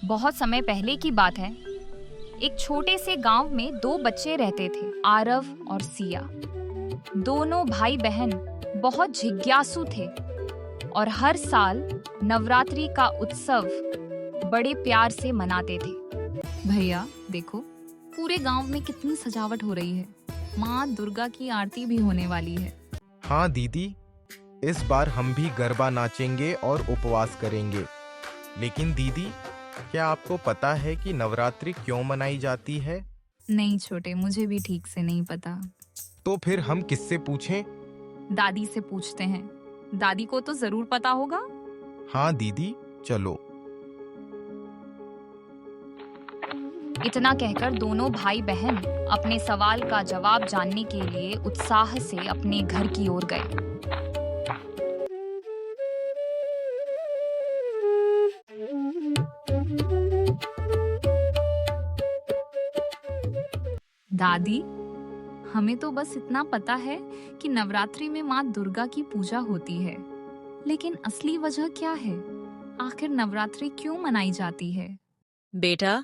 बहुत समय पहले की बात है। एक छोटे से गांव में दो बच्चे रहते थे, आरव और सिया। दोनों भाई बहन बहुत जिज्ञासु थे और हर साल नवरात्रि का उत्सव बड़े प्यार से मनाते थे। भैया देखो, पूरे गांव में कितनी सजावट हो रही है। माँ दुर्गा की आरती भी होने वाली है। हाँ दीदी, इस बार हम भी गरबा नाचेंगे और उपवास करेंगे। लेकिन दीदी, क्या आपको पता है कि नवरात्रि क्यों मनाई जाती है? नहीं छोटे, मुझे भी ठीक से नहीं पता। तो फिर हम किससे पूछें? दादी से पूछते हैं। दादी को तो जरूर पता होगा। हाँ दीदी, चलो। इतना कहकर दोनों भाई बहन अपने सवाल का जवाब जानने के लिए उत्साह से अपने घर की ओर गए। दादी, हमें तो बस इतना पता है कि नवरात्रि में माँ दुर्गा की पूजा होती है, लेकिन असली वजह क्या है? आखिर नवरात्रि क्यों मनाई जाती है? बेटा,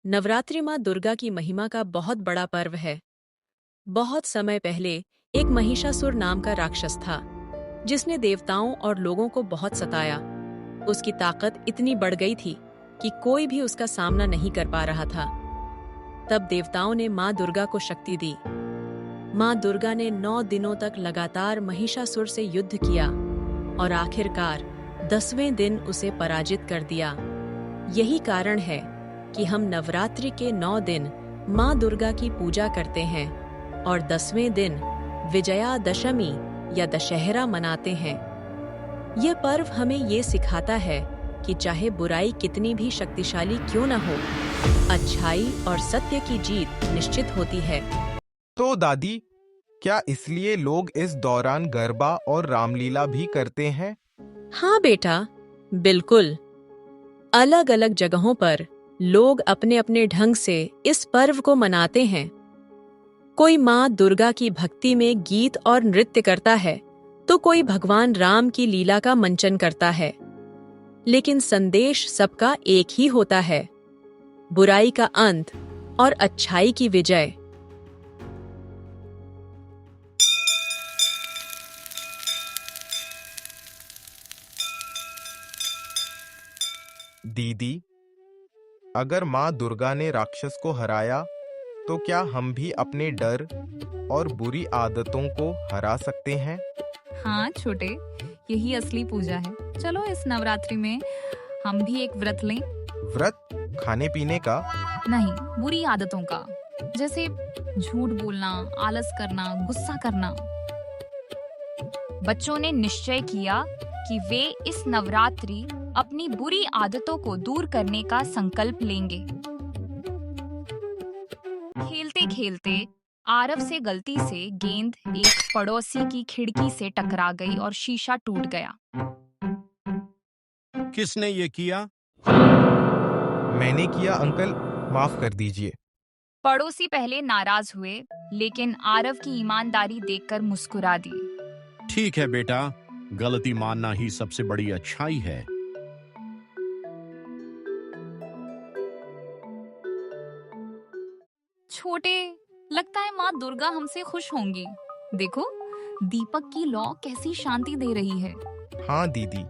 नवरात्रि माँ दुर्गा की महिमा का बहुत बड़ा पर्व है। बहुत समय पहले एक महिषासुर नाम का राक्षस था, जिसने देवताओं और लोगों को बहुत सताया। उसकी ताकत इतनी बढ़ गई थी कि कोई भी उसका सामना नहीं कर पा रहा था। तब देवताओं ने माँ दुर्गा को शक्ति दी। माँ दुर्गा ने 9 दिनों तक लगातार महिषासुर से युद्ध किया और आखिरकार 10वें दिन उसे पराजित कर दिया। यही कारण है कि हम नवरात्रि के 9 दिन माँ दुर्गा की पूजा करते हैं और 10वें दिन विजयादशमी या दशहरा मनाते हैं। यह पर्व हमें ये सिखाता है कि चाहे बुराई कितनी भी शक्तिशाली क्यों न हो, अच्छाई और सत्य की जीत निश्चित होती है। तो दादी, क्या इसलिए लोग इस दौरान गरबा और रामलीला भी करते हैं? हाँ बेटा, बिल्कुल। अलग अलग जगहों पर लोग अपने अपने ढंग से इस पर्व को मनाते हैं। कोई माँ दुर्गा की भक्ति में गीत और नृत्य करता है, तो कोई भगवान राम की लीला का मंचन करता है। लेकिन संदेश सबका एक ही होता है, बुराई का अंत और अच्छाई की विजय। दीदी, अगर माँ दुर्गा ने राक्षस को हराया, तो क्या हम भी अपने डर और बुरी आदतों को हरा सकते हैं? हाँ छोटे, यही असली पूजा है। चलो इस नवरात्रि में हम भी एक व्रत लें। व्रत? खाने पीने का? नहीं, बुरी आदतों का, जैसे झूठ बोलना, आलस करना, गुस्सा करना। बच्चों ने निश्चय किया कि वे इस नवरात्रि अपनी बुरी आदतों को दूर करने का संकल्प लेंगे। खेलते खेलते आरव से गलती से गेंद एक पड़ोसी की खिड़की से टकरा गई और शीशा टूट गया। किसने ये किया? मैंने किया अंकल, माफ कर दीजिए। पड़ोसी पहले नाराज हुए, लेकिन आरव की ईमानदारी देखकर मुस्कुरा दी। ठीक है बेटा, गलती मानना ही सबसे बड़ी अच्छाई है। छोटे, लगता है माँ दुर्गा हमसे खुश होंगी। देखो, दीपक की लौ कैसी शांति दे रही है। हाँ दीदी,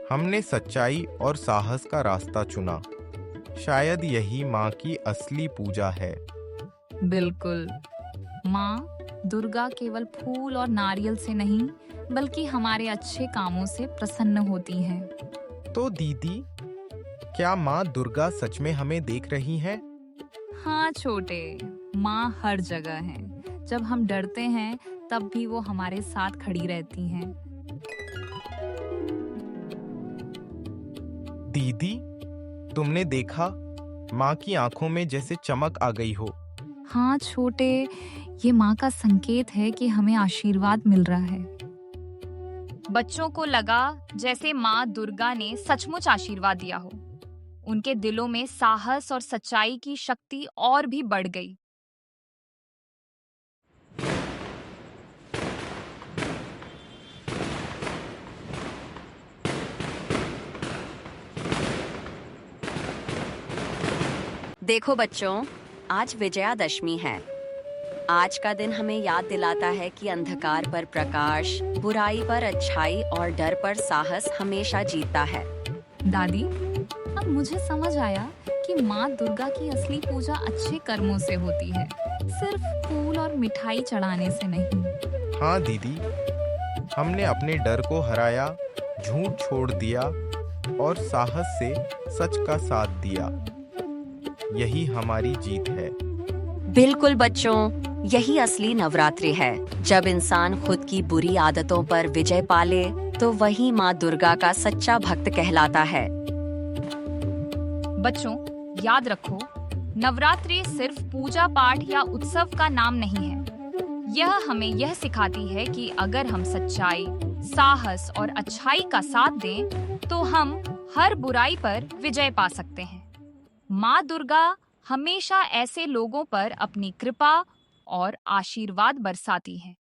हमने सच्चाई और साहस का रास्ता चुना। शायद यही माँ की असली पूजा है। बिल्कुल। माँ दुर्गा केवल फूल और नारियल से नहीं, बल्कि हमारे अच्छे कामों से प्रसन्न होती हैं। तो दीदी, क्या माँ दुर्गा सच में हमें देख रही हैं? हाँ छोटे, माँ हर जगह है। जब हम डरते हैं, तब भी वो हमारे साथ खड़ी रहती हैं। दीदी, तुमने देखा, माँ की आंखों में जैसे चमक आ गई हो। हाँ छोटे, ये माँ का संकेत है कि हमें आशीर्वाद मिल रहा है। बच्चों को लगा जैसे माँ दुर्गा ने सचमुच आशीर्वाद दिया हो। उनके दिलों में साहस और सच्चाई की शक्ति और भी बढ़ गई। देखो बच्चों, आज विजयादशमी है। आज का दिन हमें याद दिलाता है कि अंधकार पर प्रकाश, बुराई पर अच्छाई और डर पर साहस हमेशा जीतता है। दादी, अब मुझे समझ आया कि माँ दुर्गा की असली पूजा अच्छे कर्मों से होती है, सिर्फ फूल और मिठाई चढ़ाने से नहीं। हाँ दीदी, हमने अपने डर को हराया, झूठ छोड़ दिया और साहस से सच का साथ दिया। यही हमारी जीत है। बिल्कुल बच्चों, यही असली नवरात्रि है। जब इंसान खुद की बुरी आदतों पर विजय पाले तो वही माँ दुर्गा का सच्चा भक्त कहलाता है। बच्चों, याद रखो, नवरात्रि सिर्फ पूजा पाठ या उत्सव का नाम नहीं है। यह हमें यह सिखाती है कि अगर हम सच्चाई, साहस और अच्छाई का साथ दें, तो हम हर बुराई पर विजय पा सकते हैं। माँ दुर्गा हमेशा ऐसे लोगों पर अपनी कृपा और आशीर्वाद बरसाती है